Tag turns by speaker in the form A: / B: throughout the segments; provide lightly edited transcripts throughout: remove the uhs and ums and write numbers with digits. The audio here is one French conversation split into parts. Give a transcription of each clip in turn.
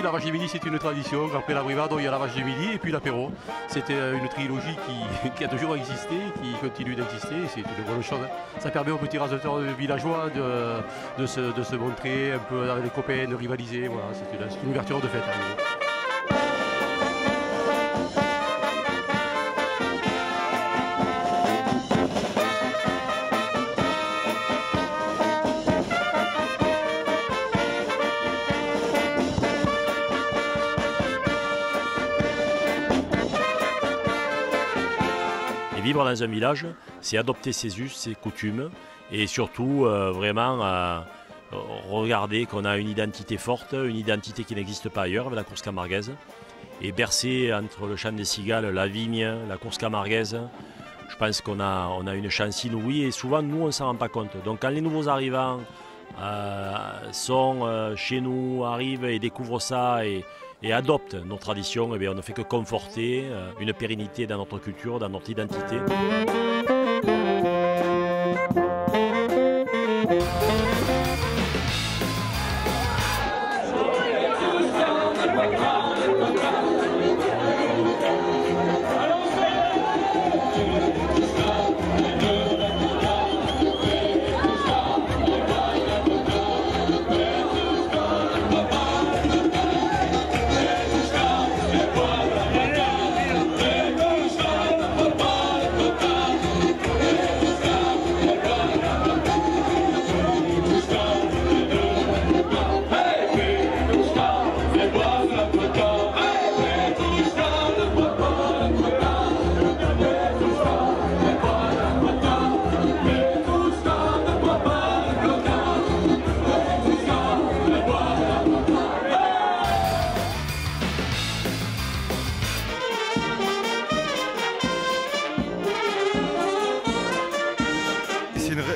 A: la vache du midi c'est une tradition. Après la brivade, il y a la vache du midi et puis l'apéro. C'était une trilogie qui a toujours existé, qui continue d'exister. C'est une bonne chose. Ça permet aux petits raceteurs villageois de se montrer un peu avec les copains, de rivaliser. Voilà, c'est une ouverture de fête.
B: Vivre dans un village, c'est adopter ses us, ses coutumes et surtout vraiment regarder qu'on a une identité forte, une identité qui n'existe pas ailleurs avec la course camarguaise. Et bercer entre le chant des cigales, la vigne, la course camarguaise, je pense qu'on a une chance inouïe et souvent nous on ne s'en rend pas compte. Donc quand les nouveaux arrivants sont chez nous, arrivent et découvrent ça et adoptent nos traditions, eh bien, on ne fait que conforter une pérennité dans notre culture, dans notre identité.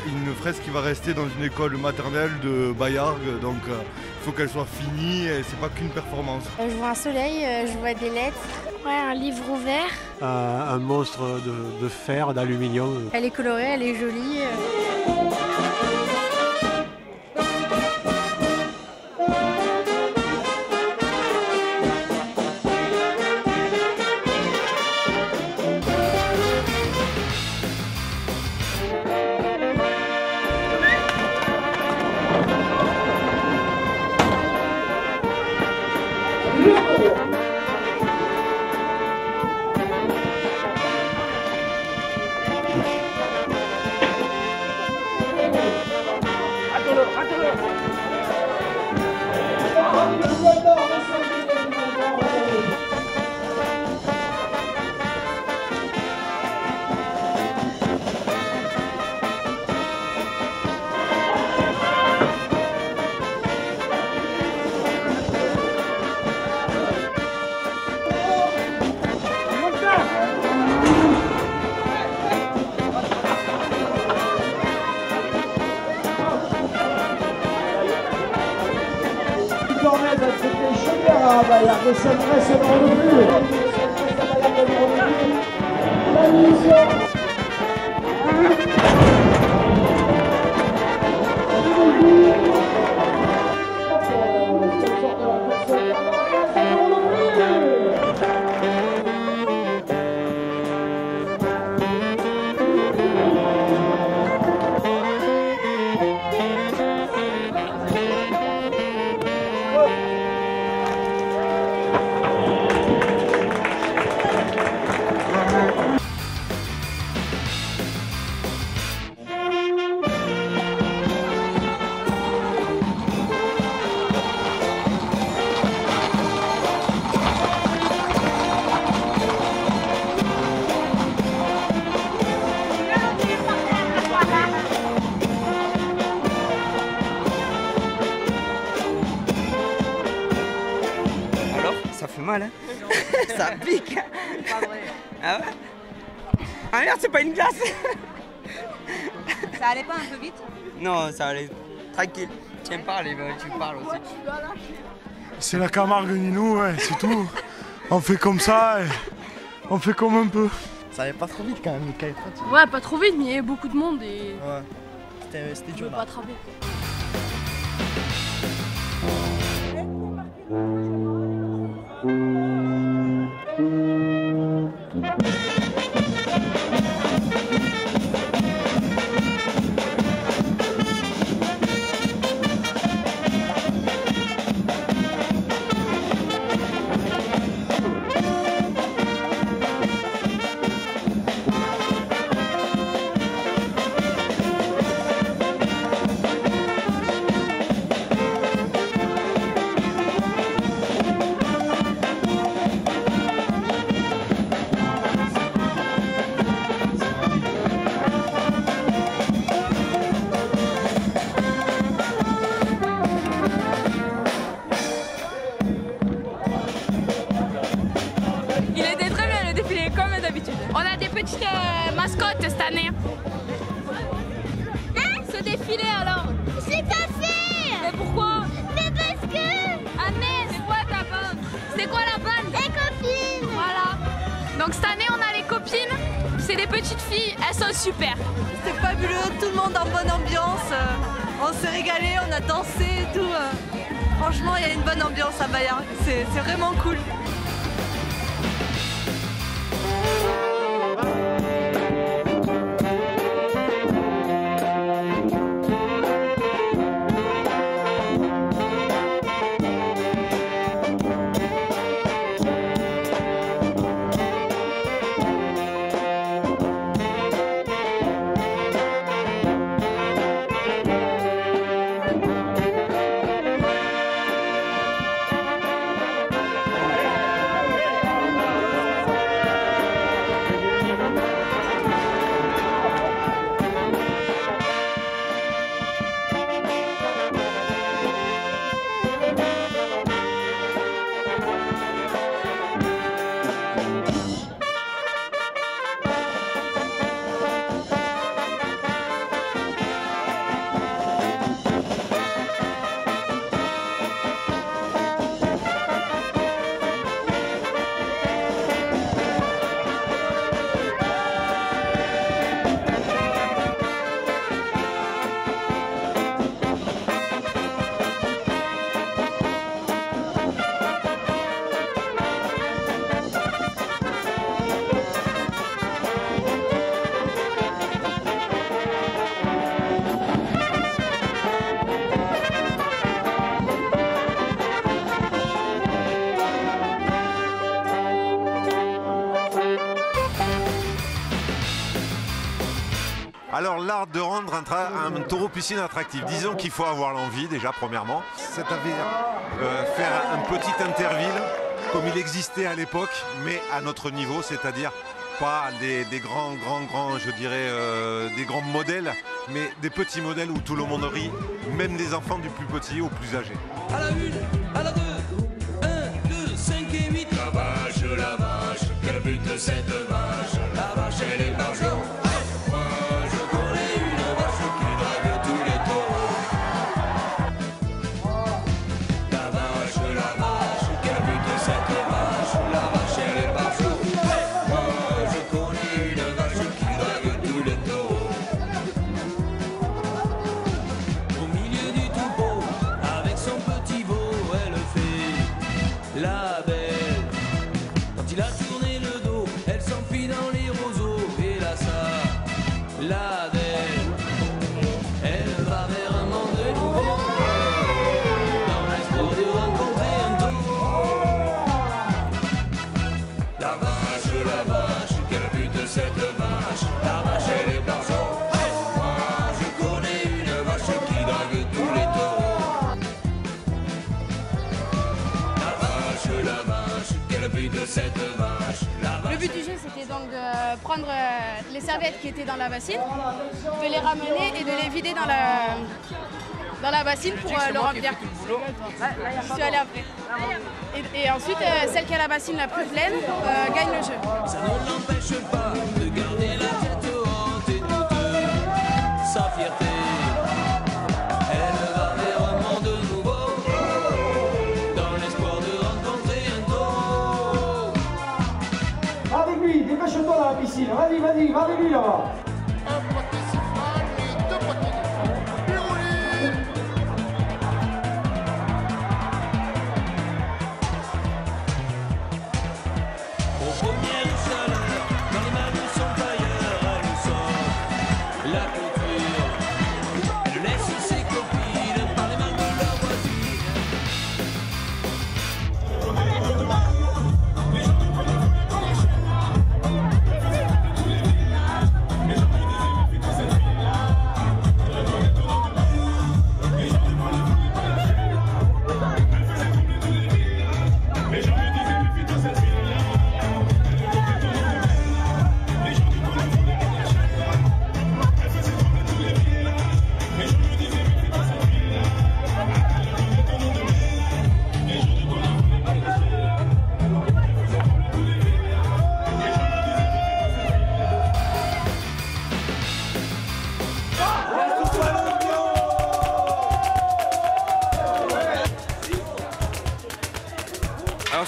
C: Une fresque qui va rester dans une école maternelle de Bayargues, donc il faut qu'elle soit finie et c'est pas qu'une performance.
D: Je vois un soleil, je vois des lettres.
E: Ouais, un livre ouvert.
F: Un monstre de fer, d'aluminium.
D: Elle est colorée, elle est jolie.
G: C'était super à Bayargues, c'est impressionnant le but.
H: Ça fait mal, hein. Ça pique.
I: Pas vrai.
H: Ah ouais. Ah merde, c'est pas une glace.
I: Ça allait pas un peu vite?
H: Non, ça allait tranquille. Tiens, parle, tu parles aussi.
C: C'est la Camargue Ninou, ouais, c'est tout. On fait comme ça, et on fait comme un peu.
J: Ça allait pas trop vite quand même,
E: Ouais, pas trop vite, mais il y avait beaucoup de monde et...
J: Ouais, c'était
E: Je
J: dur
E: veux
J: là.
E: pas attraper. défilé alors?
I: Je l'ai pas fait.
E: Mais pourquoi?
I: Mais parce que...
E: Ah mais c'est quoi ta bande? C'est quoi la bande?
I: Les copines.
E: Voilà. Donc cette année on a les copines. C'est des petites filles, elles sont super.
K: C'était fabuleux, tout le monde en bonne ambiance. On s'est régalé, on a dansé et tout. Franchement, il y a une bonne ambiance à Bayard. C'est vraiment cool.
L: Alors l'art de rendre un taureau piscine attractif, disons qu'il faut avoir l'envie déjà premièrement, c'est-à-dire faire un petit interville comme il existait à l'époque mais à notre niveau, c'est-à-dire pas des grands, je dirais des grands modèles, mais des petits modèles où tout le monde rit, même des enfants du plus petit au plus âgé.
M: À la 1, à la 2, 1, 2, 5 et 8. La vache, quel but de cette vache? La vache elle est par jour. La belle, quand il a tourné le dos, elle s'enfuit dans les roseaux. Et là ça, la belle, elle va vers un monde nouveau, dans l'espoir de rencontrer un taureau. La vache, quel but de cette vache? La vache elle est par jour. Moi je connais une vache qui drague tous les taureaux. De cette vache,
D: le but du jeu c'était donc de prendre les serviettes qui étaient dans la bassine, de les ramener et de les vider dans la bassine pour le remplir. Je suis allée après. Et ensuite celle qui a la bassine la plus pleine gagne le jeu.
M: Ça ne l'empêche pas de garder la tête haute et toute sa fierté. Elle va vers un monde nouveau, dans l'espoir de rencontrer un taureau.
G: Avec lui, dépêche-toi dans la piscine. Vas-y, va avec lui là-bas.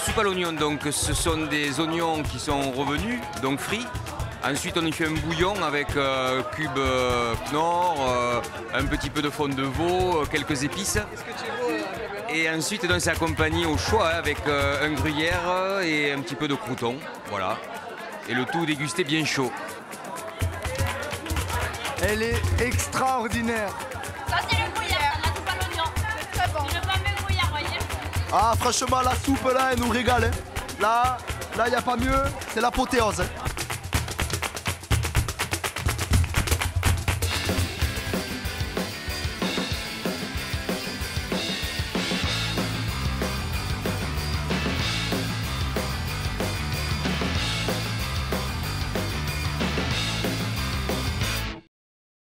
N: soupe à l'oignon, donc ce sont des oignons qui sont revenus, donc frits. Ensuite, on y fait un bouillon avec cube Knorr, un petit peu de fond de veau, quelques épices. Et ensuite, c'est accompagné au choix avec un gruyère et un petit peu de crouton. Voilà. Et le tout dégusté bien chaud.
O: Elle est extraordinaire.
E: Ça, c'est le gruyère, la soupe à l'oignon. C'est très bon. C'est le fameux gruyère, voyez.
O: Ah, franchement, la soupe là, elle nous régale. Hein. Là, il n'y a pas mieux, c'est l'apothéose. Hein.